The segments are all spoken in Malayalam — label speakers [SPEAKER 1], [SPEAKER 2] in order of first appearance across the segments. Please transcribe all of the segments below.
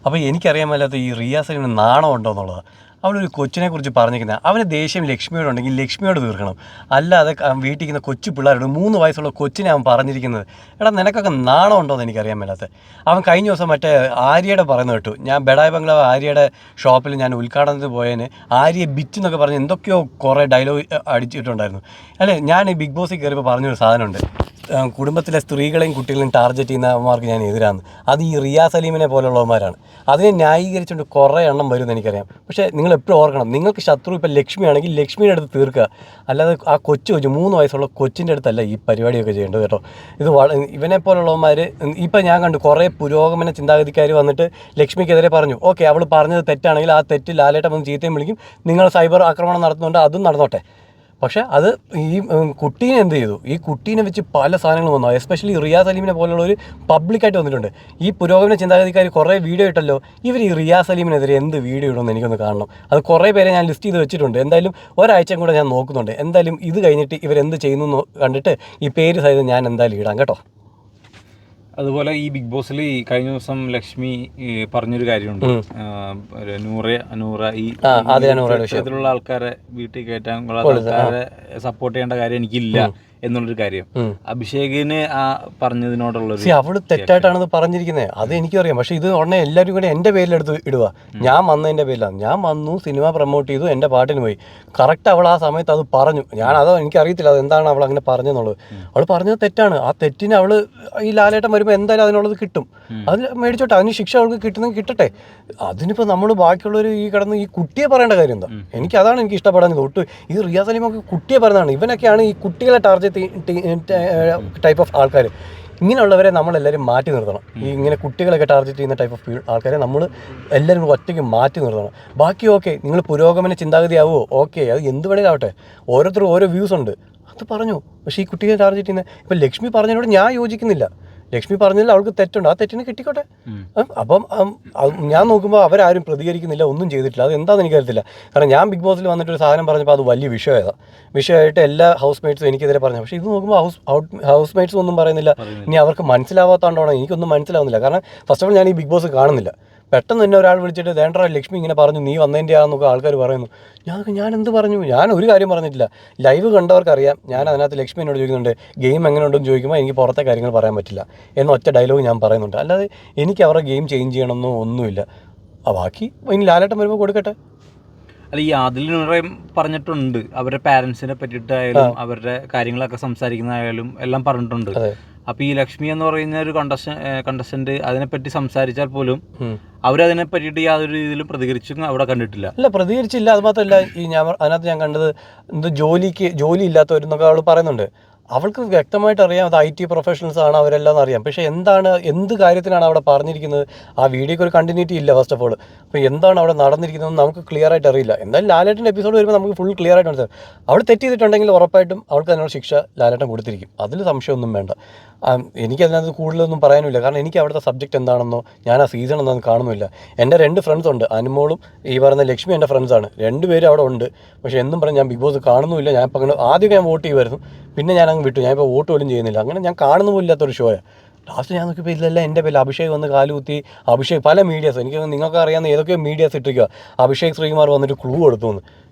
[SPEAKER 1] അപ്പോൾ എനിക്കറിയാൻ മേലാത്ത ഈ റിയാസിന് നാണം ഉണ്ടോ എന്നുള്ളതാണ്. അവളൊരു കൊച്ചിനെ കുറിച്ച് പറഞ്ഞിരിക്കുന്നത്, അവന് ദേഷ്യം ലക്ഷ്മിയോടുണ്ടെങ്കിൽ ലക്ഷ്മിയോട് തീർക്കണം, അല്ലാതെ വീട്ടിൽ ഇരിക്കുന്ന കൊച്ചു പിള്ളേരോട് 3 വയസ്സുള്ള കൊച്ചിനെ അവൻ പറഞ്ഞിരിക്കുന്നത്. എടാ നിനക്കൊക്കെ നാണം ഉണ്ടോ എന്ന് എനിക്കറിയാൻ മേലാത്ത. അവൻ കഴിഞ്ഞ ദിവസം മറ്റേ ആര്യയുടെ പറയുന്നത് കേട്ടു, ഞാൻ ബെഡായി ബംഗ്ലാവ് ആര്യയുടെ ഷോപ്പിൽ ഞാൻ ഉദ്ഘാടനത്തിന് പോയതിന് ആര്യയെ ബിറ്റ് എന്നൊക്കെ പറഞ്ഞ് എന്തൊക്കെയോ കുറേ ഡയലോഗ് അടിച്ചിട്ടുണ്ടായിരുന്നു. അല്ലേ, ഞാൻ ഈ ബിഗ് ബോസിൽ കയറിയപ്പോൾ പറഞ്ഞൊരു സാധനമുണ്ട്, കുടുംബത്തിലെ സ്ത്രീകളെയും കുട്ടികളെയും ടാർഗറ്റ് ചെയ്യുന്നവന്മാർക്ക് ഞാൻ എതിരാണ്. അത് ഈ റിയാസ് സലീമിനെ പോലുള്ളവന്മാരാണ്. അതിനെ ന്യായീകരിച്ചുകൊണ്ട് കുറേ എണ്ണം വരുമെന്ന് എനിക്കറിയാം. പക്ഷേ നിങ്ങൾ എപ്പോഴും ഓർക്കണം, നിങ്ങൾക്ക് ശത്രു ഇപ്പോൾ ലക്ഷ്മിയാണെങ്കിൽ ലക്ഷ്മിയുടെ അടുത്ത് തീർക്കുക, അല്ലാതെ ആ കൊച്ചു 3 വയസ്സുള്ള കൊച്ചിൻ്റെ അടുത്തല്ല ഈ പരിപാടിയൊക്കെ ചെയ്യേണ്ടത് കേട്ടോ. ഇത് ഇവനെ പോലുള്ളവന്മാർ ഇപ്പം ഞാൻ കണ്ടു കുറേ പുരോഗമന ചിന്താഗതിക്കാർ വന്നിട്ട് ലക്ഷ്മിക്കെതിരെ പറഞ്ഞു, ഓക്കെ അവൾ പറഞ്ഞത് തെറ്റാണെങ്കിൽ ആ തെറ്റ് ലാലേട്ടൻ വന്ന് ചീത്തയും വിളിക്കും, നിങ്ങൾ സൈബർ ആക്രമണം നടത്തുന്നുണ്ട് അതും നടന്നോട്ടെ. പക്ഷേ അത് ഈ കുട്ടീനെ എന്ത് ചെയ്തു, ഈ കുട്ടീനെ വെച്ച് പല സാധനങ്ങളും വന്നു. എസ്പെഷ്യലി റിയാസ് സലീമിനെ പോലുള്ളവർ പബ്ലിക്കായിട്ട് വന്നിട്ടുണ്ട്. ഈ പുരോഗമന ചിന്താഗതിക്കാർ കുറേ വീഡിയോ ഇട്ടല്ലോ, ഇവർ ഈ റിയാസ് സലീമിനെതിരെ എന്ത് വീഡിയോ ഇടുമെന്ന് എനിക്കൊന്ന് കാണണം. അത് കുറേ പേരെ ഞാൻ ലിസ്റ്റ് ചെയ്ത് വെച്ചിട്ടുണ്ട്. എന്തായാലും ഒരാഴ്ചയും കൂടെ ഞാൻ നോക്കുന്നുണ്ട്. എന്തായാലും ഇത് കഴിഞ്ഞിട്ട് ഇവരെന്ത് ചെയ്യുന്നു എന്ന് കണ്ടിട്ട് ഈ പേര് സഹിതം ഞാൻ എന്തായാലും ഇടാം കേട്ടോ.
[SPEAKER 2] അതുപോലെ ഈ ബിഗ് ബോസിൽ ഈ കഴിഞ്ഞ ദിവസം ലക്ഷ്മി പറഞ്ഞൊരു കാര്യമുണ്ട്, നൂറ ഈ വിഷയത്തിലുള്ള ആൾക്കാരെ വീട്ടിൽ കയറ്റാൻ ആൾക്കാരെ സപ്പോർട്ട് ചെയ്യേണ്ട കാര്യം എനിക്കില്ല എന്നുള്ളൊരു കാര്യം. അഭിഷേകിന് ആ പറഞ്ഞതിനോടുള്ള
[SPEAKER 1] അവള് തെറ്റായിട്ടാണ് പറഞ്ഞിരിക്കുന്നത്, അത് എനിക്കും അറിയാം. പക്ഷെ ഇത് ഉടനെ എല്ലാവരും കൂടെ എൻ്റെ പേരിലെടുത്ത് ഇടുക, ഞാൻ വന്നതിൻ്റെ പേരിലാണ്. ഞാൻ വന്നു, സിനിമ പ്രൊമോട്ട് ചെയ്തു, എൻ്റെ പാട്ടിന് പോയി. കറക്റ്റ് അവൾ ആ സമയത്ത് അത് പറഞ്ഞു. അതോ എനിക്കറിയത്തില്ല അത് എന്താണ് അവൾ അങ്ങനെ പറഞ്ഞെന്നുള്ളത്. അവൾ പറഞ്ഞത് തെറ്റാണ്. ആ തെറ്റിന് അവൾ ഈ ലാലേട്ടൻ വരുമ്പോൾ എന്തായാലും അതിനുള്ളത് കിട്ടും, അത് മേടിച്ചോട്ടെ, അതിന് ശിക്ഷ അവൾക്ക് കിട്ടുന്നെങ്കിൽ കിട്ടട്ടെ. അതിനിപ്പോൾ നമ്മൾ ബാക്കിയുള്ളവർ ഈ കിടന്ന് ഈ കുട്ടിയെ പറയേണ്ട കാര്യം എന്താ? അതാണ് എനിക്ക് ഇഷ്ടപ്പെടാഞ്ഞത്. ഒട്ട് ഈ റിയാസ് സലീമൊക്കെ കുട്ടിയെ പറയുന്നതാണ്. ഇവനൊക്കെയാണ് ഈ കുട്ടികളെ ടാർഗറ്റ് ടൈപ്പ് ഓഫ് ആൾക്കാർ. ഇങ്ങനെയുള്ളവരെ നമ്മളെല്ലാവരും മാറ്റി നിർത്തണം. ഈ ഇങ്ങനെ കുട്ടികളൊക്കെ ടാർഗറ്റ് ചെയ്യുന്ന ടൈപ്പ് ഓഫ് ആൾക്കാരെ നമ്മൾ എല്ലാവരും ഒറ്റയ്ക്ക് മാറ്റി നിർത്തണം. ബാക്കി ഓക്കെ, നിങ്ങൾ പുരോഗമന ചിന്താഗതിയാവോ, ഓക്കെ, അത് എന്ത് വേണേലും ആവട്ടെ, ഓരോരുത്തരും ഓരോ വ്യൂസ് ഉണ്ട്, അത് പറഞ്ഞു. പക്ഷേ ഈ കുട്ടികളെ ടാർഗറ്റ് ചെയ്യുന്ന ഇപ്പം ലക്ഷ്മി പറഞ്ഞതിനോട് ഞാൻ യോജിക്കുന്നില്ല. ലക്ഷ്മി പറഞ്ഞതിൽ അവൾക്ക് തെറ്റുണ്ട്, ആ തെറ്റിന് കിട്ടിക്കോട്ടെ. അപ്പം ഞാൻ നോക്കുമ്പോൾ അവരാരും പ്രതികരിക്കുന്നില്ല, ഒന്നും ചെയ്തിട്ടില്ല. അത് എന്താണെന്ന് എനിക്കറിയത്തില്ല. കാരണം ഞാൻ ബിഗ് ബോസിൽ വന്നിട്ടൊരു സാധനം പറഞ്ഞപ്പോൾ അത് വലിയ വിഷയമായിട്ട് എല്ലാ ഹൗസ് മേറ്റ്സും എനിക്കെതിരെ പറഞ്ഞു. പക്ഷേ ഇത് നോക്കുമ്പോൾ ഹൗസ് മേറ്റ്സും ഒന്നും പറയുന്നില്ല. ഇനി അവർക്ക് മനസ്സിലാവാത്തതുകൊണ്ടാണോ എനിക്കൊന്നും മനസ്സിലാവുന്നില്ല. കാരണം ഫസ്റ്റ് ഓഫ് ഓൾ ഞാൻ ഈ ബിഗ് ബോസ് കാണുന്നില്ല. പെട്ടെന്ന് തന്നെ ഒരാൾ വിളിച്ചിട്ട് ദേണ്ട ലക്ഷ്മി ഇങ്ങനെ പറഞ്ഞു, നീ വന്നതിൻ്റെ ആണെന്നൊക്കെ ആൾക്കാർ പറയുന്നു. ഞാൻ എന്ത് പറഞ്ഞു? ഞാൻ ഒരു കാര്യം പറഞ്ഞിട്ടില്ല. ലൈവ് കണ്ടവർക്കറിയാം. ഞാൻ അതിനകത്ത് ലക്ഷ്മി എന്നോട് ചോദിക്കുന്നുണ്ട് ഗെയിം എങ്ങനെ ഉണ്ടെന്ന് ചോദിക്കുമ്പോൾ എനിക്ക് പുറത്തെ കാര്യങ്ങൾ പറയാൻ പറ്റില്ല എന്ന ഒറ്റ ഡയലോഗ് ഞാൻ പറയുന്നുണ്ട്. അല്ലാതെ എനിക്ക് അവരുടെ ഗെയിം ചേഞ്ച് ചെയ്യണമെന്നോ ഒന്നുമില്ല. ബാക്കി ഇനി ലാലേട്ടൻ വരുമ്പോൾ കൊടുക്കട്ടെ.
[SPEAKER 2] അല്ല, ഈ ആദിൽ നൂറയും പറഞ്ഞിട്ടുണ്ട്, അവരുടെ പാരൻസിനെ പറ്റിയിട്ടായാലും അവരുടെ കാര്യങ്ങളൊക്കെ സംസാരിക്കുന്നതായാലും എല്ലാം പറഞ്ഞിട്ടുണ്ട്. അപ്പോൾ ഈ ലക്ഷ്മി എന്ന് പറയുന്ന ഒരു കണ്ടസ്റ്റന്റ് അതിനെപ്പറ്റി സംസാരിച്ചാൽ പോലും അവരതിനെ പറ്റിയിട്ട് യാതൊരു രീതിയിലും പ്രതികരിച്ചും അവിടെ കണ്ടിട്ടില്ല.
[SPEAKER 1] അല്ല, പ്രതികരിച്ചില്ല. അത് മാത്രമല്ല, അതിനകത്ത് ഞാൻ കണ്ടത് ജോലി ഇല്ലാത്തവരെന്നൊക്കെ അവൾ പറയുന്നുണ്ട്. അവൾക്ക് വ്യക്തമായിട്ട് അറിയാം അത് IT പ്രൊഫഷണൽസ് ആണ് അവരെല്ലാം അറിയാം. പക്ഷേ എന്ത് കാര്യത്തിനാണ് അവിടെ പറഞ്ഞിരിക്കുന്നത്? ആ വീഡിയോക്ക് ഒരു കണ്ടിന്യൂറ്റി ഇല്ല ഫസ്റ്റ് ഓഫ് ഓൾ. അപ്പോൾ എന്താണ് അവിടെ നടന്നിരിക്കുന്നതെന്ന് നമുക്ക് ക്ലിയർ ആയിട്ട് അറിയില്ല. എന്തായാലും ലാലേട്ടൻ്റെ എപ്പിസോഡ് വരുമ്പോൾ നമുക്ക് ഫുൾ ക്ലിയർ ആയിട്ട് മനസ്സിലാവും. അവൾ തെറ്റ് ചെയ്തിട്ടുണ്ടെങ്കിൽ ഉറപ്പായിട്ടും അവൾക്ക് അതിനുള്ള ശിക്ഷ ലാലേട്ടൻ കൊടുത്തിരിക്കും, അതിൽ സംശയമൊന്നും വേണ്ട. എനിക്കതിനകത്ത് കൂടുതലൊന്നും പറയാനുമില്ല. കാരണം എനിക്ക് അവിടുത്തെ സബ്ജക്റ്റ് എന്താണെന്നോ ഞാൻ ആ സീസൺ എന്താണെന്ന് കാണുന്നില്ല. എൻ്റെ 2 ഫ്രണ്ട്സ് ഉണ്ട്, അനുമോളും ഈ പറയുന്ന ലക്ഷ്മി എൻ്റെ ഫ്രണ്ട്സാണ്. 2 പേരും അവിടെ ഉണ്ട്. പക്ഷേ എന്നും പറഞ്ഞ് ഞാൻ ബിഗ് ബോസ് കാണുന്നുമില്ല. ഞാൻ ഇപ്പം അങ്ങനെ ആദ്യമൊക്കെ ഞാൻ വോട്ട് ചെയ്യുമായിരുന്നു, പിന്നെ ഞാൻ അങ്ങ് വിട്ടു. ഞാനിപ്പോൾ വോട്ട് പോലും ചെയ്യുന്നില്ല. അങ്ങനെ ഞാൻ കാണുന്നു പോലില്ലാത്തൊരു ഷോയാണ്. ലാസ്റ്റ് ഞാൻ നോക്കിയപ്പോൾ ഇല്ലല്ല, എൻ്റെ പേരിൽ അഭിഷേക് വന്ന് കാലുകുത്തി. പല മീഡിയാസ്, എനിക്ക് നിങ്ങൾക്ക് അറിയാവുന്ന ഏതൊക്കെയോ മീഡിയാസ് ഇട്ടിരിക്കുക, അഭിഷേക് ശ്രീകുമാർ വന്നിട്ട് ക്ലൂ കൊടുത്തു എന്ന്.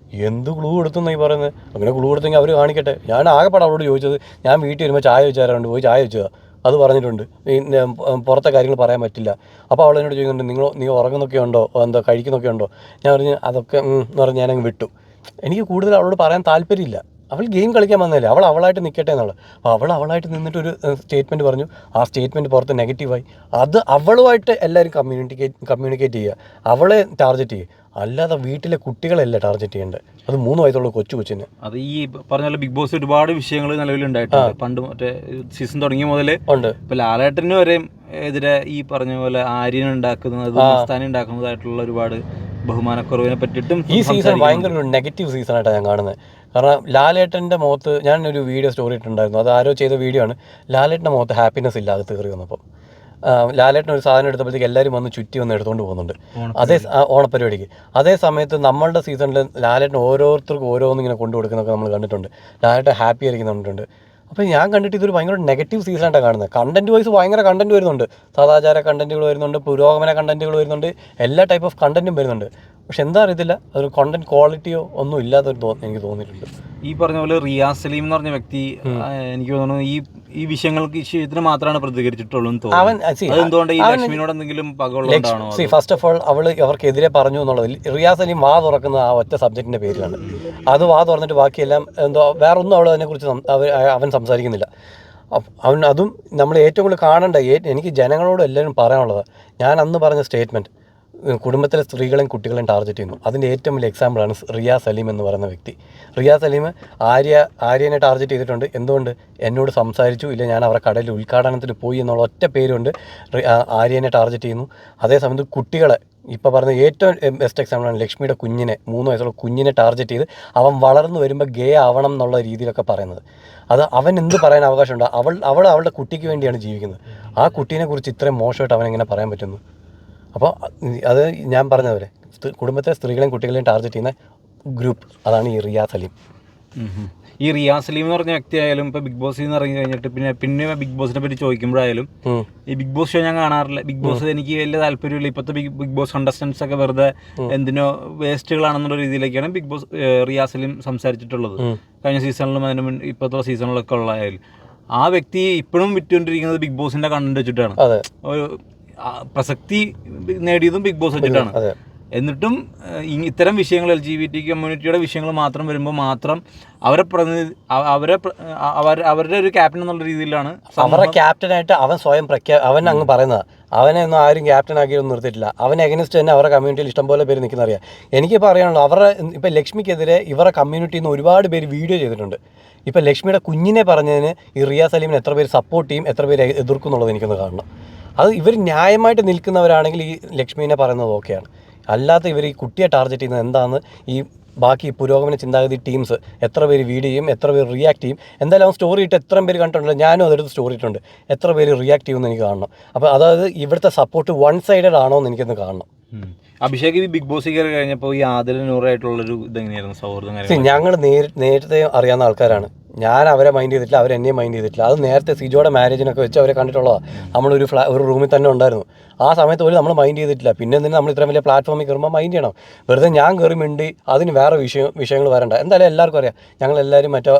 [SPEAKER 1] എന്ത് ക്ലൂ കൊടുത്തുന്നായി പറയുന്നത്? അങ്ങനെ ക്ലൂ കൊടുത്തെങ്കിൽ അവർ കാണിക്കട്ടെ. ഞാൻ ആകെപ്പാടെ അവളോട് ചോദിച്ചത്, ഞാൻ വീട്ടിൽ വരുമ്പോൾ ചായ വെച്ചാറുണ്ട്, പോയി ചായ വെച്ചതാണ്, അത് പറഞ്ഞിട്ടുണ്ട്. പുറത്തെ കാര്യങ്ങൾ പറയാൻ പറ്റില്ല. അപ്പോൾ അവൾ എന്നോട് ചോദിക്കുന്നുണ്ട്, നീ ഉറങ്ങുന്നൊക്കെ ഉണ്ടോ, എന്താ കഴിക്കുന്നൊക്കെ ഉണ്ടോ? ഞാൻ പറഞ്ഞ് അതൊക്കെ എന്ന് പറഞ്ഞ് ഞാനങ്ങ് വിട്ടു. എനിക്ക് കൂടുതൽ അവളോട് പറയാൻ താല്പര്യമില്ല. അവൾ ഗെയിം കളിക്കാൻ വന്നതല്ലേ, അവളായിട്ട് നിൽക്കട്ടെ എന്നുള്ളത്. അപ്പോൾ അവളായിട്ട് നിന്നിട്ടൊരു സ്റ്റേറ്റ്മെൻറ്റ് പറഞ്ഞു. ആ സ്റ്റേറ്റ്മെൻറ്റ് പുറത്ത് നെഗറ്റീവായി. അത് അവളുമായിട്ട് എല്ലാവരും കമ്മ്യൂണിക്കേറ്റ് ചെയ്യുക, അവളെ ടാർഗറ്റ് ചെയ്യുക, അല്ലാതെ വീട്ടിലെ കുട്ടികളല്ല ടാർഗറ്റ് ചെയ്യേണ്ടത്. അത് 3 വയസ്സുള്ള കൊച്ചിന്.
[SPEAKER 2] അത് ഈ പറഞ്ഞ പോലെ ബിഗ് ബോസ് ഒരുപാട് വിഷയങ്ങൾ നിലവിലുണ്ടായിട്ടുണ്ട്. പണ്ട് മറ്റേ സീസൺ തുടങ്ങിയ മുതലേ ഉണ്ട്. ഇപ്പൊ ലാലേട്ടന് വരെ എതിരെ ഈ പറഞ്ഞ പോലെ ആര്യൻ ഉണ്ടാക്കുന്നത്, സ്ഥാനം ഉണ്ടാക്കുന്നതായിട്ടുള്ള ഒരുപാട് ബഹുമാനക്കുറവിനെ പറ്റിയിട്ടും
[SPEAKER 1] ഈ സീസൺ ഭയങ്കര ഒരു നെഗറ്റീവ് സീസണായിട്ടാണ് ഞാൻ കാണുന്നത്. കാരണം ലാലേട്ടൻ്റെ മുഖത്ത് ഞാനൊരു വീഡിയോ സ്റ്റോറി ഇട്ടുണ്ടായിരുന്നു, അത് ആരോ ചെയ്ത വീഡിയോ ആണ്. ലാലേട്ടൻ്റെ മുഖത്ത് ഹാപ്പിനെസ് ഇല്ല അത് കയറി വന്നപ്പോൾ. ലാലേട്ടൻ ഒരു സാധനം എടുത്തപ്പോഴത്തേക്ക് എല്ലാവരും വന്ന് ചുറ്റി വന്ന് എടുത്തുകൊണ്ട് പോകുന്നുണ്ട്, ഓണപ്പരിപാടിക്ക്. അതേ സമയത്ത് നമ്മളുടെ സീസണിൽ ലാലേട്ടൻ ഓരോരുത്തർക്കും ഓരോന്നിങ്ങനെ കൊണ്ടു കൊടുക്കുന്നതൊക്കെ നമ്മൾ കണ്ടിട്ടുണ്ട്. ലാലേട്ടൻ ഹാപ്പി ആയിരിക്കും കണ്ടിട്ടുണ്ട്. അപ്പോൾ ഞാൻ കണ്ടിട്ട് ഇതൊരു ഭയങ്കര നെഗറ്റീവ് സീസണായിട്ടാണ് കാണുന്നത്. കണ്ടന്റ് വൈസ് ഭയങ്കര കണ്ടന്റ് വരുന്നുണ്ട്, സദാചാര കണ്ടന്റുകൾ വരുന്നുണ്ട്, പുരോഗമന കണ്ടന്റുകൾ വരുന്നുണ്ട്, എല്ലാ ടൈപ്പ് ഓഫ് കണ്ടന്റും വരുന്നുണ്ട്. പക്ഷെ എന്താ അറിയത്തില്ല, അതൊരു കണ്ടന്റ് ക്വാളിറ്റിയോ ഒന്നും ഇല്ലാത്തൊരു എനിക്ക് തോന്നിയിട്ടുണ്ട്.
[SPEAKER 2] ഈ പറഞ്ഞ പോലെ റിയാസ് സലീം എന്ന് പറഞ്ഞ വ്യക്തി എനിക്ക് തോന്നുന്നു ഈ വിഷയത്തിന് മാത്രമാണ് പ്രതികരിച്ചിട്ടുള്ളൂ എന്ന് തോന്നുന്നു. എന്തുകൊണ്ട് ഈ ലക്ഷ്മിനോട് എന്തെങ്കിലും പകയുള്ളതാണോ?
[SPEAKER 1] ഫസ്റ്റ് ഓഫ് ഓൾ അവർക്കെതിരെ പറഞ്ഞു എന്നുള്ളത് റിയാസ് സലീം വാ തുറക്കുന്ന ആ ഒറ്റ സബ്ജക്റ്റിന്റെ പേരിലാണ്. അത് വാ തുറന്നിട്ട് ബാക്കിയെല്ലാം എന്തോ വേറൊന്നും അവൾ അതിനെക്കുറിച്ച് അവൻ സംസാരിക്കുന്നില്ല. അതും നമ്മൾ ഏറ്റവും കൂടുതൽ കാണേണ്ട, എനിക്ക് ജനങ്ങളോട് എല്ലാവരും പറയാനുള്ളത്, ഞാൻ അന്ന് പറഞ്ഞ സ്റ്റേറ്റ്മെൻറ്റ് കുടുംബത്തിലെ സ്ത്രീകളെയും കുട്ടികളെയും ടാർഗറ്റ് ചെയ്യുന്നു. അതിൻ്റെ ഏറ്റവും വലിയ എക്സാമ്പിളാണ് റിയാസ് സലീം എന്ന് പറയുന്ന വ്യക്തി. റിയാസ് സലീം ആര്യനെ ടാർഗറ്റ് ചെയ്തിട്ടുണ്ട്. എന്തുകൊണ്ട്? എന്നോട് സംസാരിച്ചു, ഇല്ല ഞാൻ അവരുടെ കടയിൽ ഉദ്ഘാടനത്തിന് പോയി എന്നുള്ള ഒറ്റ പേരുകൊണ്ട് ആര്യനെ ടാർഗറ്റ് ചെയ്യുന്നു. അതേസമയത്ത് കുട്ടികളെ ഇപ്പോൾ പറഞ്ഞ ഏറ്റവും ബെസ്റ്റ് എക്സാമ്പിളാണ് ലക്ഷ്മിയുടെ കുഞ്ഞിനെ, 3 വയസ്സുള്ള കുഞ്ഞിനെ ടാർഗറ്റ് ചെയ്ത് അവൻ വളർന്നു വരുമ്പോൾ ഗേ ആവണം എന്നുള്ള രീതിയിലൊക്കെ പറയുന്നത്. അത് അവൻ എന്ത് പറയാൻ അവകാശമുണ്ട്? അവളുടെ കുട്ടിക്ക് വേണ്ടിയാണ് ജീവിക്കുന്നത്. ആ കുട്ടീനെ കുറിച്ച് ഇത്രയും മോശമായിട്ട് അവൻ എങ്ങനെ പറയാൻ പറ്റുന്നു? അപ്പോൾ അത് ഞാൻ പറഞ്ഞതുപോലെ കുടുംബത്തിലെ സ്ത്രീകളെയും കുട്ടികളെയും ടാർഗറ്റ് ചെയ്യുന്ന ഗ്രൂപ്പ്, അതാണ് ഈ റിയാസ് സലീം.
[SPEAKER 2] ഈ റിയാസ് സലീം എന്ന് പറഞ്ഞ വ്യക്തിയായാലും ഇപ്പോൾ ബിഗ് ബോസിൽ നിന്ന് ഇറങ്ങി കഴിഞ്ഞിട്ട് പിന്നെ ബിഗ് ബോസിനെ പറ്റി ചോദിക്കുമ്പോഴായാലും ഈ ബിഗ് ബോസ് ഷോ ഞാൻ കാണാറില്ല, ബിഗ് ബോസ് എനിക്ക് വലിയ താല്പര്യമില്ല, ഇപ്പോഴത്തെ ബിഗ് ബോസ് കണ്ടസ്റ്റൻസ് ഒക്കെ വെറുതെ എന്തിനോ വേസ്റ്റുകളാണെന്നുള്ള രീതിയിലേക്കാണ് ബിഗ് ബോസ് റിയാസ് സലീം സംസാരിച്ചിട്ടുള്ളത്. കഴിഞ്ഞ സീസണിലും അതിന് മുൻ ഇപ്പോഴത്തെ സീസണിലൊക്കെ ഉള്ളതായാലും ആ വ്യക്തി ഇപ്പോഴും വിറ്റുകൊണ്ടിരിക്കുന്നത് ബിഗ് ബോസിന്റെ കണ്ടന്റ് വെച്ചിട്ടാണ്. ഒരു പ്രസക്തി നേടിയതും ബിഗ് ബോസ് വെച്ചിട്ടാണ്. എന്നിട്ടും ഇത്തരം വിഷയങ്ങൾ LGBT കമ്മ്യൂണിറ്റിയുടെ വിഷയങ്ങൾ മാത്രം വരുമ്പോൾ മാത്രം അവരുടെ ഒരു ക്യാപ്റ്റൻ എന്നുള്ള രീതിയിലാണ്.
[SPEAKER 1] അവരുടെ ക്യാപ്റ്റനായിട്ട് അവൻ സ്വയം അവൻ അങ്ങ് പറയുന്നത്. അവനെ ഒന്നും ആരും ക്യാപ്റ്റൻ ആക്കിയൊന്നും നിർത്തിയിട്ടില്ല. അവൻ എഗനിസ്റ്റ് തന്നെ അവരുടെ കമ്മ്യൂണിറ്റിയിൽ ഇഷ്ടംപോലെ പേര് നിൽക്കുന്ന അറിയാം. എനിക്കിപ്പോൾ അറിയാനുള്ളൂ, അവരുടെ ഇപ്പോൾ ലക്ഷ്മിക്കെതിരെ ഇവരുടെ കമ്മ്യൂണിറ്റിയിൽ നിന്ന് ഒരുപാട് പേര് വീഡിയോ ചെയ്തിട്ടുണ്ട്. ഇപ്പോൾ ലക്ഷ്മിയുടെ കുഞ്ഞിനെ പറഞ്ഞതിന് ഈ റിയാസ് സലീമിനെ എത്ര പേര് സപ്പോർട്ട് ചെയ്യും, എത്ര പേര് എതിർക്കും എന്നുള്ളത് എനിക്കൊന്ന് കാണണം. അത് ഇവർ ന്യായമായിട്ട് നിൽക്കുന്നവരാണെങ്കിൽ ഈ ലക്ഷ്മീനെ പറയുന്നത് ഓക്കെയാണ്. അല്ലാത്ത ഇവർ ഈ കുട്ടിയെ ടാർഗറ്റ് ചെയ്യുന്നത് എന്താണെന്ന് ഈ ബാക്കി പുരോഗമന ചിന്താഗതി ടീംസ് എത്ര പേര് വീഡിയോ ചെയ്യും, എത്ര പേര് റിയാക്ട് ചെയ്യും. എന്തായാലും അവൻ സ്റ്റോറി ഇട്ട് എത്ര പേര് കണ്ടിട്ടുണ്ട്, ഞാനും അതെടുത്ത് സ്റ്റോറി ഇട്ടുണ്ട്, എത്ര പേര് റിയാക്ട് ചെയ്യുമെന്ന് എനിക്ക് കാണണം. അപ്പോൾ അതായത് ഇവിടുത്തെ സപ്പോർട്ട് വൺ സൈഡഡ് ആണോ എന്ന് എനിക്കൊന്ന് കാണണം.
[SPEAKER 2] അഭിഷേക് ഈ ബിഗ് ബോസ് കയറി കഴിഞ്ഞപ്പോൾ ഈ ആദിൽ നൂറായിട്ടുള്ളൊരു ഇതെങ്ങനെയായിരുന്നു സൗഹൃദം?
[SPEAKER 1] ഞങ്ങൾ നേരത്തെ അറിയാവുന്ന ആൾക്കാരാണ്. ഞാൻ അവരെ മൈൻഡ് ചെയ്തിട്ടില്ല, അവരെന്നെയും മൈൻഡ് ചെയ്തിട്ടില്ല. അത് നേരത്തെ സിജോയുടെ മാരേജിനൊക്കെ വെച്ച് അവരെ കണ്ടിട്ടുള്ളതാണ്. ഒരു റൂമിൽ തന്നെ ഉണ്ടായിരുന്നു. ആ സമയത്ത് പോലും നമ്മൾ മൈൻഡ് ചെയ്തിട്ടില്ല. പിന്നെ എന്തിനാണ് നമ്മൾ ഇത്രയും വലിയ പ്ലാറ്റ്ഫോമിൽ കയറുമ്പോൾ മൈൻഡ് ചെയ്യണം? വെറുതെ ഞാൻ കയറി മിണ്ടി അതിന് വേറെ വിഷയങ്ങൾ വരണ്ട. എന്തായാലും എല്ലാവർക്കും അറിയാം ഞങ്ങളെല്ലാവരും മറ്റേ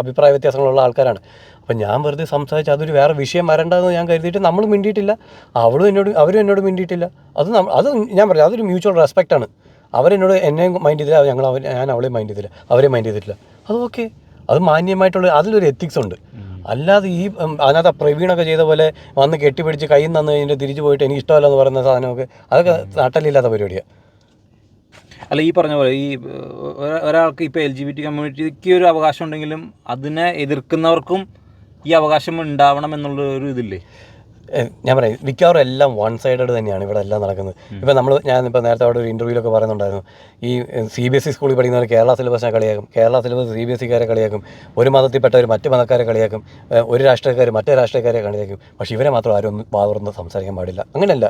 [SPEAKER 1] അഭിപ്രായ വ്യത്യാസങ്ങളുള്ള ആൾക്കാരാണ്. അപ്പം ഞാൻ വെറുതെ സംസാരിച്ച് അതൊരു വേറെ വിഷയം വരണ്ടെന്ന് ഞാൻ കരുതിയിട്ട് നമ്മൾ മിണ്ടിയിട്ടില്ല. അവരും എന്നോട് മിണ്ടിയിട്ടില്ല. അത് ഞാൻ പറയാം, അതൊരു മ്യൂച്വൽ റെസ്പെക്റ്റാണ്. അവരെന്നോട് എന്നെയും മൈൻഡ് ചെയ്തില്ല, ഞാൻ അവളെയും മൈൻഡ് ചെയ്തില്ല, അവരെയും മൈൻഡ് ചെയ്തിട്ടില്ല. അത് ഓക്കെ, അത് മാന്യമായിട്ടുള്ള അതിലൊരു എത്തിക്സ് ഉണ്ട്. അല്ലാതെ അതിനകത്ത് പ്രവീണൊക്കെ ചെയ്ത പോലെ വന്ന് കെട്ടിപ്പിടിച്ച് കൈ തന്നു കഴിഞ്ഞിട്ട് തിരിച്ചു പോയിട്ട് എനിക്ക് ഇഷ്ടമല്ല എന്ന് പറയുന്ന സാധനമൊക്കെ അതൊക്കെ നട്ടലില്ലാത്ത പരിപാടിയാണ്.
[SPEAKER 2] അല്ല, ഈ പറഞ്ഞ പോലെ ഈ ഒരാൾക്ക് ഇപ്പോൾ LGBT കമ്മ്യൂണിറ്റിക്ക് ഒരു അവകാശം ഉണ്ടെങ്കിലും അതിനെ എതിർക്കുന്നവർക്കും ഈ അവകാശം ഉണ്ടാവണം എന്നുള്ള ഒരു ഇതില്ലേ?
[SPEAKER 1] ഞാൻ പറയാം, മിക്കവാറും എല്ലാം വൺ സൈഡഡ് തന്നെയാണ് ഇവിടെ എല്ലാം നടക്കുന്നത്. ഇപ്പം ഞാനിപ്പോൾ നേരത്തെ അവിടെ ഒരു ഇൻ്റർവ്യൂലൊക്കെ പറയുന്നുണ്ടായിരുന്നു, ഈ CBSE സ്കൂളിൽ പഠിക്കുന്നവർ കേരള സിലബസിനെ കളിയാക്കും, കേരള സിലബസ് CBSEക്കാരെ കളിയാക്കും, ഒരു മതത്തിൽപ്പെട്ടവർ മറ്റ് മതക്കാരെ കളിയാക്കും, ഒരു രാഷ്ട്രീയക്കാർ മറ്റേ രാഷ്ട്രീയക്കാരെ കളിയാക്കും. പക്ഷേ ഇവരെ മാത്രം ആരും ഒന്നും വാതുറന്ന് സംസാരിക്കാൻ പാടില്ല. അങ്ങനെയല്ല,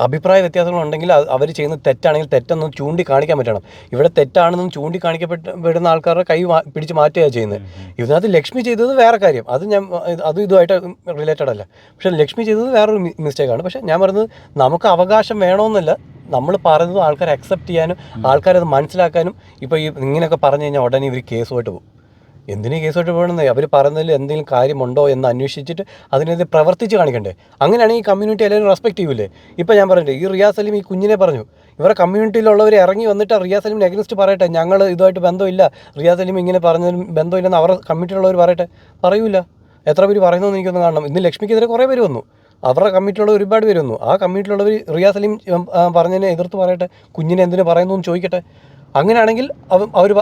[SPEAKER 1] അഭിപ്രായ വ്യത്യാസങ്ങളുണ്ടെങ്കിൽ അവർ ചെയ്യുന്നത് തെറ്റാണെങ്കിൽ തെറ്റൊന്നും ചൂണ്ടിക്കാണിക്കാൻ പറ്റണം. ഇവിടെ തെറ്റാണെന്നും ചൂണ്ടിക്കാണിക്കപ്പെടുന്ന ആൾക്കാരുടെ കൈ പിടിച്ച് മാറ്റുകയാണ് ചെയ്യുന്നത്. ഇതിനകത്ത് ലക്ഷ്മി ചെയ്തത് വേറെ കാര്യം, അതും ഇതുമായിട്ട് റിലേറ്റഡ് അല്ല. പക്ഷേ ലക്ഷ്മി ചെയ്തത് വേറൊരു മിസ്റ്റേക്കാണ്. പക്ഷേ ഞാൻ പറയുന്നത് നമുക്ക് അവകാശം വേണമെന്നല്ല, നമ്മൾ പറയുന്നത് ആൾക്കാരെ അക്സെപ്റ്റ് ചെയ്യാനും ആൾക്കാരത് മനസ്സിലാക്കാനും. ഇപ്പോൾ ഇങ്ങനെയൊക്കെ പറഞ്ഞു കഴിഞ്ഞാൽ ഉടനെ ഇവർ കേസുമായിട്ട് പോകും. എന്തിനു കേസോട്ട് പോകണമെന്ന് അവർ പറയുന്നതിൽ എന്തെങ്കിലും കാര്യമുണ്ടോ എന്ന് അന്വേഷിച്ചിട്ട് അതിനെതിരെ പ്രവർത്തിച്ച് കാണിക്കണ്ടേ? അങ്ങനെയാണെങ്കിൽ ഈ കമ്മ്യൂണിറ്റി എല്ലാവരും റെസ്പെക്ട് ചെയ്യൂലേ? ഇപ്പോൾ ഞാൻ പറഞ്ഞിട്ട് ഈ റിയാസ് സലീം ഈ കുഞ്ഞിനെ പറഞ്ഞു, ഇവരുടെ കമ്മ്യൂണിറ്റിയിലുള്ളവർ ഇറങ്ങി വന്നിട്ട് റിയാസ് സലീമിന് എഗനിസ്റ്റ് പറയട്ടെ, ഞങ്ങൾ ഇതുമായിട്ട് ബന്ധമില്ല, റിയാസ് സലീം ഇങ്ങനെ പറഞ്ഞതിനും ബന്ധമില്ലെന്ന് അവരുടെ കമ്മ്യൂണിറ്റിയിലുള്ളവർ പറയട്ടെ. പറയൂല. എത്ര പേര് പറയുന്നതെന്ന് എനിക്കൊന്ന് കാണണം. ഇന്ന് ലക്ഷ്മിക്കെതിരെ കുറേ പേര് വന്നു, അവരുടെ കമ്മിറ്റിയിലുള്ള ഒരുപാട് പേര് വന്നു. ആ കമ്മിറ്റിയിലുള്ളവർ റിയാസ് സലീം പറഞ്ഞതിനെ എതിർത്ത് പറയട്ടെ, കുഞ്ഞിനെ എന്തിനു പറയുന്നു എന്ന് ചോദിക്കട്ടെ. അങ്ങനെയാണെങ്കിൽ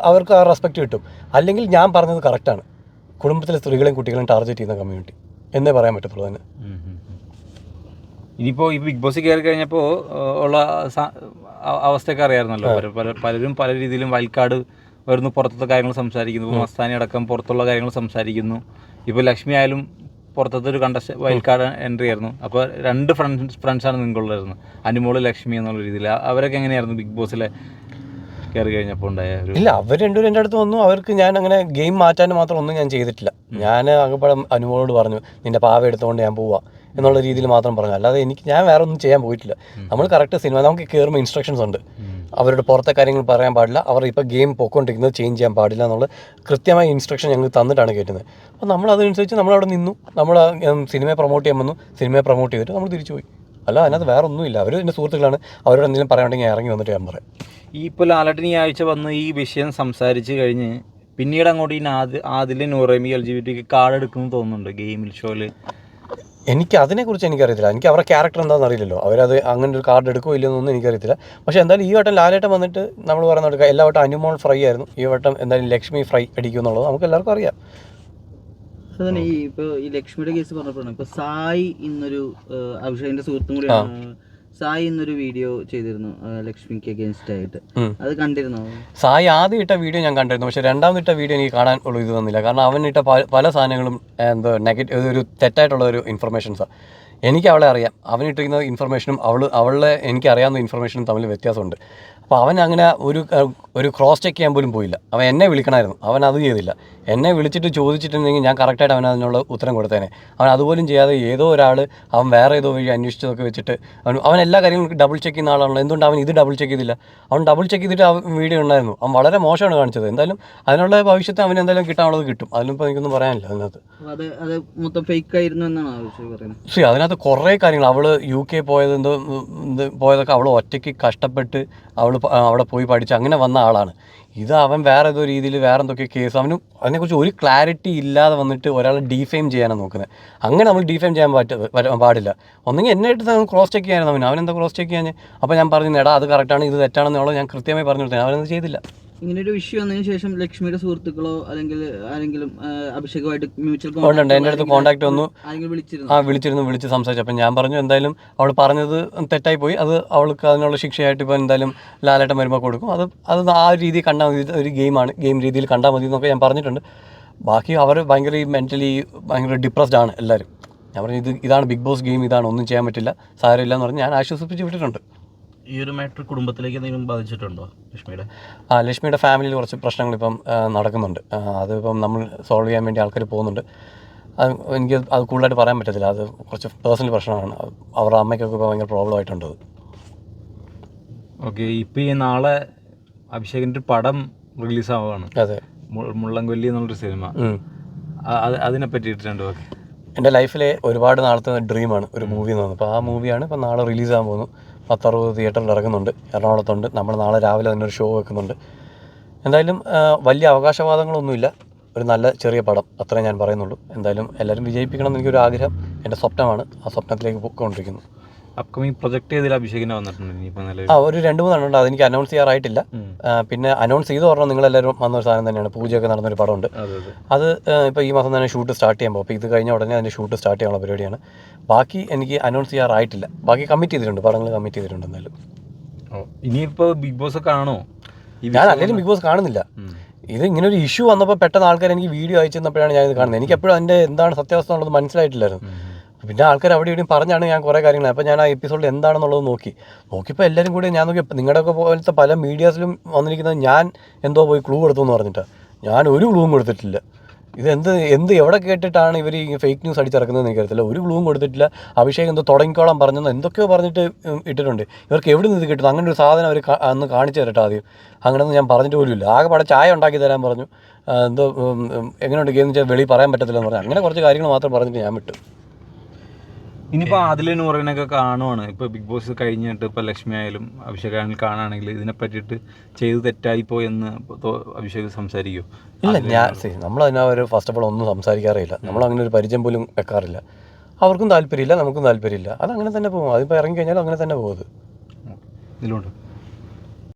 [SPEAKER 1] അവർക്ക് ആ റെസ്പെക്റ്റ് കിട്ടും. അല്ലെങ്കിൽ ഞാൻ പറഞ്ഞത് കറക്റ്റാണ്, കുടുംബത്തിലെ സ്ത്രീകളെയും കുട്ടികളെയും ടാർഗറ്റ് ചെയ്യുന്ന കമ്മ്യൂണിറ്റി എന്നേ പറയാൻ പറ്റത്തുള്ളൂ തന്നെ.
[SPEAKER 2] ഇനിയിപ്പോൾ ഈ ബിഗ് ബോസ് കയറി കഴിഞ്ഞപ്പോൾ ഉള്ള അവസ്ഥയൊക്കെ അറിയാമായിരുന്നല്ലോ. പലരും പല രീതിയിലും വയൽക്കാട് വരുന്നു, പുറത്തത്തെ കാര്യങ്ങൾ സംസാരിക്കുന്നു. മസ്താനി അടക്കം പുറത്തുള്ള കാര്യങ്ങൾ സംസാരിക്കുന്നു. ഇപ്പോൾ ലക്ഷ്മി ആയാലും പുറത്തത്തെ ഒരു വയൽക്കാട് എൻട്രി ആയിരുന്നു. അപ്പോൾ 2 ഫ്രണ്ട്സാണ് നിങ്ങളുണ്ടായിരുന്നത്, അനുമോള് ലക്ഷ്മി എന്നുള്ള രീതിയിൽ. അവരൊക്കെ എങ്ങനെയായിരുന്നു ബിഗ് ബോസിലെ കയറി കഴിഞ്ഞപ്പോൾ ഉണ്ടായ?
[SPEAKER 1] ഇല്ല, അവർ രണ്ടുപേരും എൻ്റെ അടുത്ത് വന്നു. അവർക്ക് ഞാൻ അങ്ങനെ ഗെയിം മാറ്റാൻ മാത്രം ഒന്നും ഞാൻ ചെയ്തിട്ടില്ല. ഞാൻ അങ്ങോട്ട് അനുമോളോട് പറഞ്ഞു നിന്റെ പാവ എടുത്തുകൊണ്ട് ഞാൻ പോവാം എന്നുള്ള രീതിയിൽ മാത്രം പറഞ്ഞു. അല്ലാതെ ഞാൻ വേറെ ഒന്നും ചെയ്യാൻ പോയിട്ടില്ല. നമ്മൾ കറക്റ്റ് സിനിമ നമുക്ക് കയറുമ്പോൾ ഇൻസ്ട്രക്ഷൻസ് ഉണ്ട്. അവരുടെ പുറത്തെ കാര്യങ്ങൾ പറയാൻ പാടില്ല, അവർ ഇപ്പോൾ ഗെയിം പോയിക്കൊണ്ടിരിക്കുന്നത് ചേഞ്ച് ചെയ്യാൻ പാടില്ല എന്നുള്ള കൃത്യമായ ഇൻസ്ട്രക്ഷൻ ഞങ്ങൾ തന്നിട്ടാണ് കയറ്റുന്നത്. അപ്പോൾ നമ്മൾ അതനുസരിച്ച് നമ്മളവിടെ നിന്നു. നമ്മൾ സിനിമയെ പ്രൊമോട്ട് ചെയ്യാൻ വന്നു, സിനിമയെ പ്രൊമോട്ട് ചെയ്തിട്ട് നമ്മൾ തിരിച്ചു പോയി. അല്ല അതിനകത്ത് വേറെ ഒന്നുമില്ല. അവർ എൻ്റെ സുഹൃത്തുക്കളാണ്, അവരോട് എന്തെങ്കിലും പറയാനുണ്ടെങ്കിൽ ഇറങ്ങി വന്നിട്ട് ഞാൻ പറയാം.
[SPEAKER 2] ഈ ഇപ്പോൾ ലാലേട്ടൻ ഈ ആഴ്ച വന്ന് ഈ വിഷയം സംസാരിച്ച് കഴിഞ്ഞ് പിന്നീട് അങ്ങോട്ട് ഈ ആദിലെ നൂറേമി LGBT കാർഡ് എടുക്കുമെന്ന് തോന്നുന്നുണ്ട് ഗെയിമിൽ ഷോയിൽ.
[SPEAKER 1] എനിക്ക് അതിനെക്കുറിച്ച് എനിക്കറിയത്തില്ല. എനിക്ക് അവരുടെ ക്യാരക്ടർ എന്താണെന്ന് അറിയില്ലല്ലോ. അവരത് അങ്ങനെ ഒരു കാർഡ് എടുക്കുമോ ഇല്ലെന്നൊന്നും എനിക്കറിയത്തില്ല. പക്ഷേ എന്തായാലും ഈ വട്ടം ലാലേട്ടൻ വന്നിട്ട് നമ്മൾ പറയുന്നത് എല്ലാ വട്ടം അനുമോൾ ഫ്രൈ ആയിരുന്നു, ഈ വട്ടം എന്തായാലും ലക്ഷ്മി ഫ്രൈ അടിക്കും എന്നുള്ളത് നമുക്ക് എല്ലാവർക്കും അറിയാം.
[SPEAKER 3] അതുതന്നെ ഈ ഇപ്പോൾ ഈ ലക്ഷ്മിയുടെ കേസ് പറഞ്ഞപ്പോഴാണ് ഇപ്പോൾ സായി ഇന്നൊരു അഭിഷേകിന്റെ സുഹൃത്തും കൂടിയാണ് സായി ഇന്നൊരു വീഡിയോ ചെയ്തിരുന്നു ലക്ഷ്മിക്ക് അഗേൻസ്റ്റ് ആയിട്ട്. അത് കണ്ടിരുന്നോ?
[SPEAKER 1] സായി ആദ്യം ഇട്ട വീഡിയോ ഞാൻ കണ്ടിരുന്നു, പക്ഷേ രണ്ടാമതിട്ട വീഡിയോ എനിക്ക് കാണാൻ ഉള്ള ഇത് തന്നില്ല. കാരണം അവനിട്ട പല സാധനങ്ങളും എന്തോ നെഗറ്റീവ്, ഒരു തെറ്റായിട്ടുള്ള ഒരു ഇൻഫർമേഷൻസാണ്. എനിക്ക് അവളെ അറിയാം, അവനിട്ടിരിക്കുന്ന ഇൻഫർമേഷനും അവളെ എനിക്കറിയാവുന്ന ഇൻഫർമേഷനും തമ്മിൽ വ്യത്യാസമുണ്ട്. അപ്പോൾ അവൻ അങ്ങനെ ഒരു ക്രോസ് ചെക്ക് ചെയ്യാൻ പോലും പോയില്ല. അവൻ എന്നെ വിളിക്കണമായിരുന്നു, അവൻ അത് ചെയ്തില്ല. എന്നെ വിളിച്ചിട്ട് ചോദിച്ചിട്ടുണ്ടെങ്കിൽ ഞാൻ കറക്റ്റായിട്ട് അവൻ അതിനുള്ള ഉത്തരം കൊടുത്തേനെ. അവൻ അതുപോലും ചെയ്യാതെ ഏതോ ഒരാൾ അവൻ വേറെ ഏതോ വഴി അന്വേഷിച്ചതൊക്കെ വെച്ചിട്ട് അവൻ എല്ലാ കാര്യങ്ങളും ഡബിൾ ചെക്ക് ചെയ്യുന്ന ആളാണല്ലോ. എന്തുകൊണ്ട് അവൻ ഇത് ഡബിൾ ചെക്ക് ചെയ്തില്ല? അവൻ ഡബിൾ ചെക്ക് ചെയ്തിട്ട് ആ വീഡിയോ ഉണ്ടായിരുന്നു. അവൻ വളരെ മോശമാണ് കാണിച്ചത്. എന്തായാലും അതിനുള്ള ഭവിഷ്യത്ത് അവൻ എന്തായാലും കിട്ടാനുള്ളത് കിട്ടും. അതിനിപ്പോൾ എനിക്കൊന്നും പറയാനില്ല അതിനകത്ത്.
[SPEAKER 3] അത് മൊത്തം ഫേക്ക് ആയിരുന്നു എന്നാണ് ആവശ്യം പറയുന്നത്.
[SPEAKER 1] ശരി, അതിനകത്ത് കുറേ കാര്യങ്ങൾ, അവൾ UK പോയതൊക്കെ അവൾ ഒറ്റയ്ക്ക് കഷ്ടപ്പെട്ട് അവൾ അവിടെ പോയി പഠിച്ച് അങ്ങനെ വന്ന ആളാണ്. ഇത് അവൻ വേറെ ഏതോ രീതിയിൽ വേറെ എന്തൊക്കെ കേസ്, അതിനെക്കുറിച്ച് ഒരു ക്ലാരിറ്റി ഇല്ലാതെ വന്നിട്ട് ഒരാളെ ഡീഫെയിം ചെയ്യാനാണ് നോക്കുന്നത്. അങ്ങനെ നമ്മൾ ഡീഫെയിം ചെയ്യാൻ പാടില്ല. ഒന്നെങ്കിൽ എന്നെ എടുത്ത് ക്രോസ് ചെക്ക് ചെയ്യാനാണ് അവനെന്താ ക്രോസ് ചെക്ക് ചെയ്യാൻ. അപ്പോൾ ഞാൻ പറഞ്ഞു എടാ അത് കറക്റ്റാണ്, ഇത് തെറ്റാണെന്നുള്ളത് ഞാൻ കൃത്യമായി പറഞ്ഞു കൊടുത്തത്. അവനത് ചെയ്തില്ല.
[SPEAKER 3] ഇങ്ങനൊരു ഇഷ്യൂ വന്നതിന് ശേഷം ലക്ഷ്മിയുടെ സുഹൃത്തുക്കളോ അല്ലെങ്കിൽ ആരെങ്കിലും അഭിഷേകുമായിട്ട് മ്യൂച്വൽ
[SPEAKER 1] ഉണ്ട്, എൻ്റെ അടുത്ത് കോൺടാക്ട് വന്നു,
[SPEAKER 3] വിളിച്ചിരുന്നു,
[SPEAKER 1] വിളിച്ച് സംസാരിച്ചു. അപ്പം ഞാൻ പറഞ്ഞു എന്തായാലും അവൾ പറഞ്ഞത് തെറ്റായി പോയി, അത് അവൾക്ക് അതിനുള്ള ശിക്ഷയായിട്ട് ഇപ്പോൾ എന്തായാലും ലാലേട്ടൻ വരുമ്പോൾ കൊടുക്കും. അത് ആ രീതി കണ്ടാൽ മതി, ഒരു ഗെയിം രീതിയിൽ കണ്ടാൽ മതി എന്നൊക്കെ ഞാൻ പറഞ്ഞിട്ടുണ്ട്. ബാക്കി അവർ ഭയങ്കര മെൻ്റലി ഭയങ്കര ഡിപ്രസ്ഡ് ആണ് എല്ലാവരും. ഞാൻ പറഞ്ഞു ഇതാണ് ബിഗ് ബോസ് ഗെയിം, ഇതാണ്, ഒന്നും ചെയ്യാൻ പറ്റില്ല, സാരമില്ല എന്ന് പറഞ്ഞ് ഞാൻ ആശ്വസിപ്പിച്ച് വിട്ടിട്ടുണ്ട്.
[SPEAKER 4] ഈ ഒരു മാറ്റർ കുടുംബത്തിലേക്ക് എന്തെങ്കിലും ബാധിച്ചിട്ടുണ്ടോ ലക്ഷ്മിയുടെ?
[SPEAKER 1] ലക്ഷ്മിയുടെ ഫാമിലിയിൽ കുറച്ച് പ്രശ്നങ്ങൾ ഇപ്പം നടക്കുന്നുണ്ട്. അതിപ്പം നമ്മൾ സോൾവ് ചെയ്യാൻ വേണ്ടി ആൾക്കാർ പോകുന്നുണ്ട്. എനിക്ക് അത് കൂടുതലായിട്ട് പറയാൻ പറ്റത്തില്ല. അത് കുറച്ച് പേഴ്സണൽ പ്രശ്നമാണ്. അവരുടെ അമ്മയ്ക്കൊക്കെ ഇപ്പോൾ ഭയങ്കര പ്രോബ്ലം ആയിട്ടുണ്ട്.
[SPEAKER 2] ഓക്കെ, ഇപ്പോൾ ഈ നാളെ അഭിഷേകിൻ്റെ ഒരു പടം റിലീസാവുകയാണ്.
[SPEAKER 1] അതെ,
[SPEAKER 2] മുള്ളൻകൊല്ലി എന്നുള്ളൊരു സിനിമ. അതിനെ പറ്റിയിട്ടുണ്ട്. ഓക്കെ,
[SPEAKER 1] എൻ്റെ ലൈഫിലെ ഒരുപാട് നാളത്തെ ഡ്രീമാണ് ഒരു മൂവി എന്ന് പറഞ്ഞത്. അപ്പോൾ ആ മൂവിയാണ് ഇപ്പോൾ നാളെ റിലീസാകാൻ പോകുന്നു. 10-60 തിയേറ്ററിൽ ഇറങ്ങുന്നുണ്ട്, എറണാകുളത്തുണ്ട്. നമ്മൾ നാളെ രാവിലെ തന്നെ ഒരു ഷോ വെക്കുന്നുണ്ട്. എന്തായാലും വലിയ അവകാശവാദങ്ങളൊന്നുമില്ല, ഒരു നല്ല ചെറിയ പടം, അത്രേ ഞാൻ പറയുന്നുള്ളൂ. എന്തായാലും എല്ലാവരും വിജയിപ്പിക്കണം എന്ന് എനിക്കൊരു ആഗ്രഹം, എൻ്റെ സ്വപ്നമാണ്. ആ സ്വപ്നത്തിലേക്ക് പോയിക്കൊണ്ടിരിക്കുന്നു.
[SPEAKER 2] അപ്കമിങ് പ്രൊജക്ട് ചെയ്തതിൽ അഭിഷേകിനെ വന്നിട്ടുണ്ട് ഇനിയിപ്പോൾ നിലവിൽ?
[SPEAKER 1] ഒരു 2-3 ഉണ്ട്, അതെനിക്ക് അനൗൺസ് ചെയ്യാറായിട്ടില്ല. പിന്നെ അനൗൺസ് ചെയ്ത് പറഞ്ഞാൽ നിങ്ങളെല്ലാവരും വന്നൊരു സാധനം തന്നെയാണ്, പൂജയൊക്കെ നടന്നൊരു പടമുണ്ട്. അത് ഇപ്പോൾ ഈ മാസം തന്നെ ഷൂട്ട് സ്റ്റാർട്ട് ചെയ്യാൻ പോകും. അപ്പോൾ ഇത് കഴിഞ്ഞ ഉടനെ അതിൻ്റെ ഷൂട്ട് സ്റ്റാർട്ട് ചെയ്യാനുള്ള പരിപാടിയാണ്. ബാക്കി എനിക്ക് അനൗൺസ് ചെയ്യാറായിട്ടില്ല. ബാക്കി കമ്മിറ്റ് ചെയ്തിട്ടുണ്ട്, പടങ്ങൾ കമ്മിറ്റ് ചെയ്തിട്ടുണ്ട്. എന്തായാലും
[SPEAKER 2] ഇനിയിപ്പോൾ ബിഗ് ബോസ് കാണോ?
[SPEAKER 1] ഞാൻ അല്ലെങ്കിൽ ബിഗ് ബോസ് കാണുന്നില്ല. ഇത് ഇങ്ങനെ ഒരു ഇഷ്യൂ വന്നപ്പോൾ പെട്ടെന്ന് ആൾക്കാർ എനിക്ക് വീഡിയോ അയച്ചു തന്നപ്പോഴാണ് ഞാൻ ഇത് കാണുന്നത്. എനിക്ക് എപ്പോഴും അതിൻ്റെ എന്താണ് സത്യാവസ്ഥ എന്നുള്ളത് മനസ്സിലായിട്ടില്ലായിരുന്നു. പിന്നെ ആൾക്കാർ അവിടെ ഇവിടെയും പറഞ്ഞാണ് ഞാൻ കുറേ കാര്യങ്ങൾ. അപ്പോൾ ഞാൻ ആ എപ്പിസോഡിൽ എന്താണെന്നുള്ളത് നോക്കിയപ്പോൾ എല്ലാവരും കൂടി ഞാൻ നോക്കി നിങ്ങളുടെയൊക്കെ പോലത്തെ പല മീഡിയാസിലും വന്നിരിക്കുന്നത് ഞാൻ എന്തോ പോയി ക്ലൂ കൊടുത്തു എന്ന് പറഞ്ഞിട്ടാണ്. ഞാൻ ഒരു ക്ലൂവും കൊടുത്തിട്ടില്ല. എവിടെ കേട്ടിട്ടാണ് ഇവർ ഈ ഫേക്ക് ന്യൂസ് അടിച്ചിറക്കുന്നതെന്ന് എനിക്കറിയത്തില്ല. ഒരു ക്ലൂവും കൊടുത്തിട്ടില്ല. അഭിഷേക് എന്തോ തുടങ്ങിക്കോളാൻ പറഞ്ഞെന്നോ എന്തൊക്കെയോ പറഞ്ഞിട്ട് ഇട്ടിട്ടുണ്ട്. ഇവർക്ക് എവിടെ നിന്ന് ഇത് കിട്ടുന്നു? അങ്ങനെ ഒരു സാധനം അവർ അന്ന് കാണിച്ചു തരട്ടെ ആദ്യം. അങ്ങനെയൊന്നും ഞാൻ പറഞ്ഞിട്ട് പോലും ഇല്ല. ആകെ പടം ചായ ഉണ്ടാക്കി തരാൻ പറഞ്ഞു. എന്തോ എങ്ങനെയുണ്ട് ഗെയിം വെച്ചാൽ വെളി പറയാൻ പറ്റത്തില്ലെന്ന് പറഞ്ഞു. അങ്ങനെ കുറച്ച് കാര്യങ്ങൾ മാത്രം പറഞ്ഞിട്ട് ഞാൻ വിട്ടു.
[SPEAKER 2] ഇനിയിപ്പോൾ ആദിലെ നൂറിനൊക്കെ കാണുവാണ്. ഇപ്പോൾ ബിഗ് ബോസ് കഴിഞ്ഞിട്ട് ഇപ്പോൾ ലക്ഷ്മി ആയാലും അഭിഷേക് ആയാലും കാണുകയാണെങ്കിൽ ഇതിനെ പറ്റിയിട്ട് ചെയ്ത് തെറ്റായിപ്പോ എന്ന് അഭിഷേക് സംസാരിക്കുമോ?
[SPEAKER 1] ഇല്ല, നമ്മളതിനെ ഒരു ഫസ്റ്റ് ഓഫ് ഓൾ ഒന്നും സംസാരിക്കാറില്ല. നമ്മളങ്ങനെ ഒരു പരിചയം പോലും വെക്കാറില്ല. അവർക്കും താല്പര്യമില്ല, നമുക്കും താല്പര്യമില്ല. അതങ്ങനെ തന്നെ പോകും. അതിപ്പോൾ ഇറങ്ങിക്കഴിഞ്ഞാലും അങ്ങനെ തന്നെ പോകും.
[SPEAKER 2] ഇതിലുണ്ട്.